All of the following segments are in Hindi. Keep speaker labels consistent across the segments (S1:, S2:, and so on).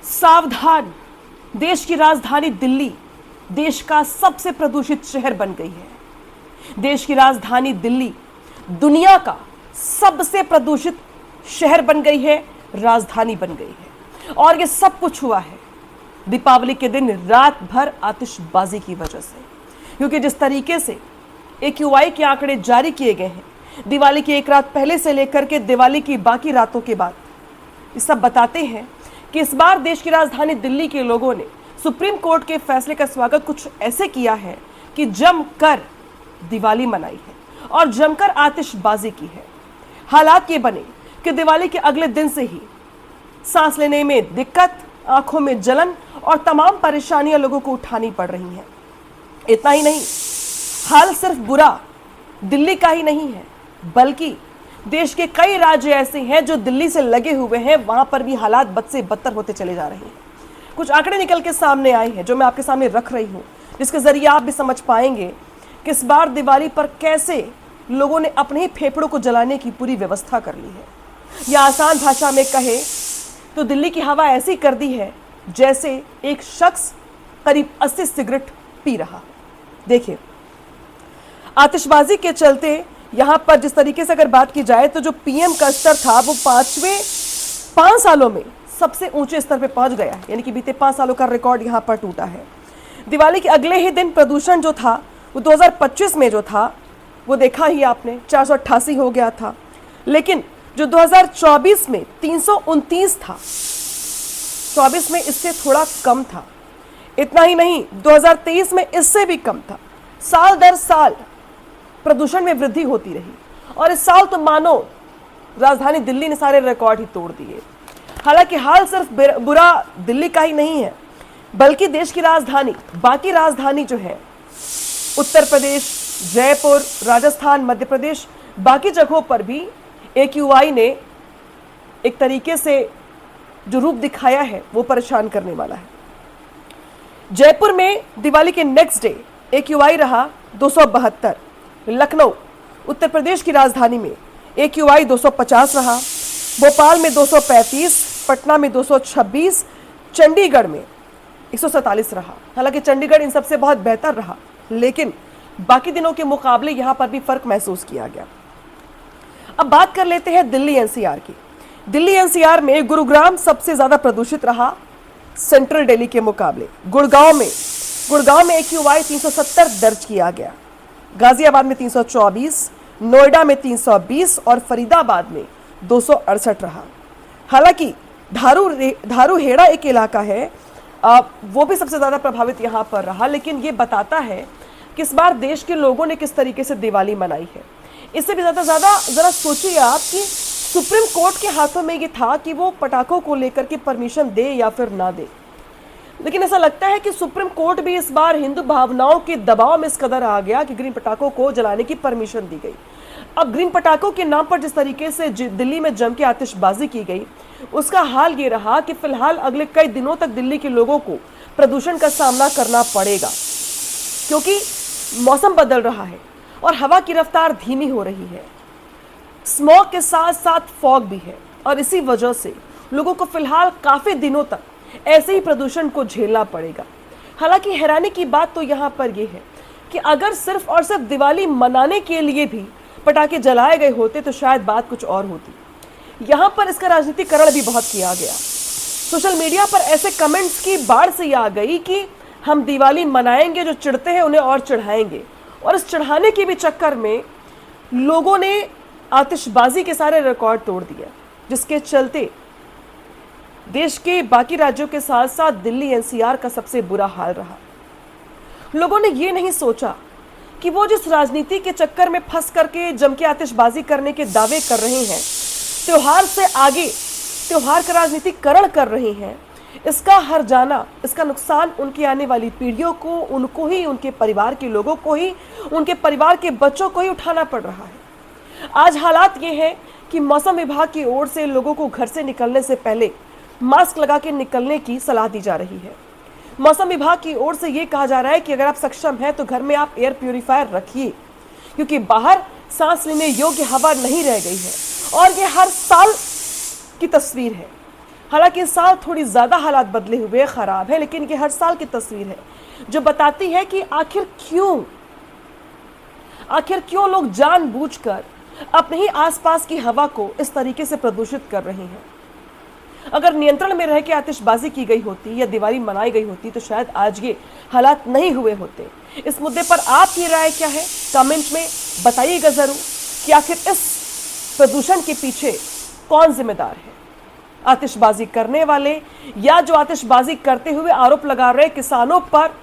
S1: सावधान, देश की राजधानी दिल्ली देश का सबसे प्रदूषित शहर बन गई है। देश की राजधानी दिल्ली दुनिया का सबसे प्रदूषित शहर बन गई है, राजधानी बन गई है। और ये सब कुछ हुआ है दीपावली के दिन रात भर आतिशबाजी की वजह से। क्योंकि जिस तरीके से AQI के आंकड़े जारी किए गए हैं दिवाली की एक रात पहले से लेकर के दिवाली की बाकी रातों के बाद, ये सब बताते हैं कि इस बार देश की राजधानी दिल्ली के लोगों ने सुप्रीम कोर्ट के फैसले का स्वागत कुछ ऐसे किया है कि जमकर दिवाली मनाई है और जमकर आतिशबाजी की है। हालात ये बने कि दिवाली के अगले दिन से ही सांस लेने में दिक्कत, आंखों में जलन और तमाम परेशानियां लोगों को उठानी पड़ रही हैं। इतना ही नहीं, हाल सिर्फ बुरा दिल्ली का ही नहीं है, बल्कि देश के कई राज्य ऐसे हैं जो दिल्ली से लगे हुए हैं, वहां पर भी हालात बद से बदतर होते चले जा रहे हैं। कुछ आंकड़े निकल के सामने आए हैं जो मैं आपके सामने रख रही हूं, जिसके जरिए आप भी समझ पाएंगे कि इस बार दिवाली पर कैसे लोगों ने अपने ही फेफड़ों को जलाने की पूरी व्यवस्था कर ली है। या आसान भाषा में कहे तो दिल्ली की हवा ऐसी कर दी है जैसे एक शख्स करीब 80 सिगरेट पी रहा। देखिए, आतिशबाजी के चलते यहां पर जिस तरीके से अगर बात की जाए तो जो PM का स्तर था वो 5 सालों में सबसे ऊंचे स्तर पे पहुंच गया है। यानी कि बीते 5 सालों का रिकॉर्ड यहां पर टूटा है। दिवाली के अगले ही दिन प्रदूषण जो था वो 2025 में जो था वो देखा ही आपने 488 हो गया था, लेकिन जो 2024 में 329 था, 24 में इससे थोड़ा कम था। इतना ही नहीं, 2023 में इससे भी कम था। साल दर साल प्रदूषण में वृद्धि होती रही और इस साल तो मानो राजधानी दिल्ली ने सारे रिकॉर्ड ही तोड़ दिए। हालांकि हाल सिर्फ बुरा दिल्ली का ही नहीं है, बल्कि देश की राजधानी, बाकी राजधानी जो है उत्तर प्रदेश, जयपुर, राजस्थान, मध्य प्रदेश, बाकी जगहों पर भी AQI ने एक तरीके से जो रूप दिखाया है वो परेशान करने वाला है। जयपुर में दिवाली के नेक्स्ट डे AQI रहा 272। लखनऊ, उत्तर प्रदेश की राजधानी में AQI 250 रहा। भोपाल में 235, पटना में 226, चंडीगढ़ में 147 रहा। हालांकि चंडीगढ़ इन सबसे बहुत बेहतर रहा, लेकिन बाकी दिनों के मुकाबले यहां पर भी फर्क महसूस किया गया। अब बात कर लेते हैं दिल्ली NCR की। दिल्ली NCR में गुरुग्राम सबसे ज्यादा प्रदूषित रहा सेंट्रल दिल्ली के मुकाबले। गुड़गांव में AQI 370 दर्ज किया गया। गाजियाबाद में 324, नोएडा में 320 और फरीदाबाद में 268 रहा। हालांकि धारूहेड़ा एक इलाका है, वो भी सबसे ज़्यादा प्रभावित यहाँ पर रहा, लेकिन ये बताता है कि इस बार देश के लोगों ने किस तरीके से दिवाली मनाई है। इससे भी ज़्यादा ज़रा सोचिए आप कि सुप्रीम कोर्ट के हाथों में ये था कि वो पटाखों को लेकर के परमिशन दे या फिर ना दे, लेकिन ऐसा लगता है कि सुप्रीम कोर्ट भी इस बार हिंदू भावनाओं के दबाव में इस कदर आ गया कि ग्रीन पटाखों को जलाने की परमिशन दी गई। अब ग्रीन पटाखों के नाम पर जिस तरीके से दिल्ली में जम के आतिशबाजी की गई, उसका हाल ये रहा कि फिलहाल अगले कई दिनों तक दिल्ली के लोगों को प्रदूषण का सामना करना पड़ेगा, क्योंकि मौसम बदल रहा है और हवा की रफ्तार धीमी हो रही है। स्मॉग के साथ साथ फॉग भी है और इसी वजह से लोगों को फिलहाल काफी दिनों तक ऐसे ही प्रदूषण को झेलना पड़ेगा। हालांकि हैरानी की बात तो यहाँ पर यह है कि अगर सिर्फ और सिर्फ दिवाली मनाने के लिए भी पटाखे जलाए गए होते तो शायद बात कुछ और होती। यहाँ पर इसका राजनीतिकरण भी बहुत किया गया। सोशल मीडिया पर ऐसे कमेंट्स की बाढ़ से आ गई कि हम दिवाली मनाएंगे, जो चिढ़ते हैं उन्हें और चढ़ाएंगे, और इस चढ़ाने के भी चक्कर में लोगों ने आतिशबाजी के सारे रिकॉर्ड तोड़ दिए, जिसके चलते देश के बाकी राज्यों के साथ साथ दिल्ली NCR का सबसे बुरा हाल रहा। लोगों ने ये नहीं सोचा कि वो जिस राजनीति के चक्कर में फंस करके जम के आतिशबाजी करने के दावे कर रहे हैं, त्योहार से आगे त्योहार का राजनीतिकरण कर रहे हैं, इसका हर जाना, इसका नुकसान उनकी आने वाली पीढ़ियों को, उनको ही, उनके परिवार के लोगों को ही, उनके परिवार के बच्चों को ही उठाना पड़ रहा है। आज हालात ये है कि मौसम विभाग की ओर से लोगों को घर से निकलने से पहले मास्क लगा के निकलने की सलाह दी जा रही है। मौसम विभाग की ओर से ये कहा जा रहा है कि अगर आप सक्षम हैं तो घर में आप एयर प्यूरिफायर रखिए, क्योंकि बाहर सांस लेने योग्य हवा नहीं रह गई है और ये हर साल की तस्वीर है। हालांकि इस साल थोड़ी ज्यादा हालात बदले हुए खराब है, लेकिन ये हर साल की तस्वीर है जो बताती है कि आखिर क्यों लोग जानबूझकर अपने ही आसपास की हवा को इस तरीके से प्रदूषित कर रहे हैं। अगर नियंत्रण में रह के आतिशबाजी की गई होती या दिवाली मनाई गई होती तो शायद आज ये हालात नहीं हुए होते। इस मुद्दे पर आपकी राय क्या है, कमेंट में बताइएगा जरूर कि आखिर इस प्रदूषण के पीछे कौन जिम्मेदार है, आतिशबाजी करने वाले या जो आतिशबाजी करते हुए आरोप लगा रहे किसानों पर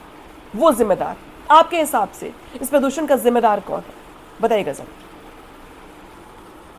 S1: वो जिम्मेदार। आपके हिसाब से इस प्रदूषण का जिम्मेदार कौन है, बताइएगा जरूर।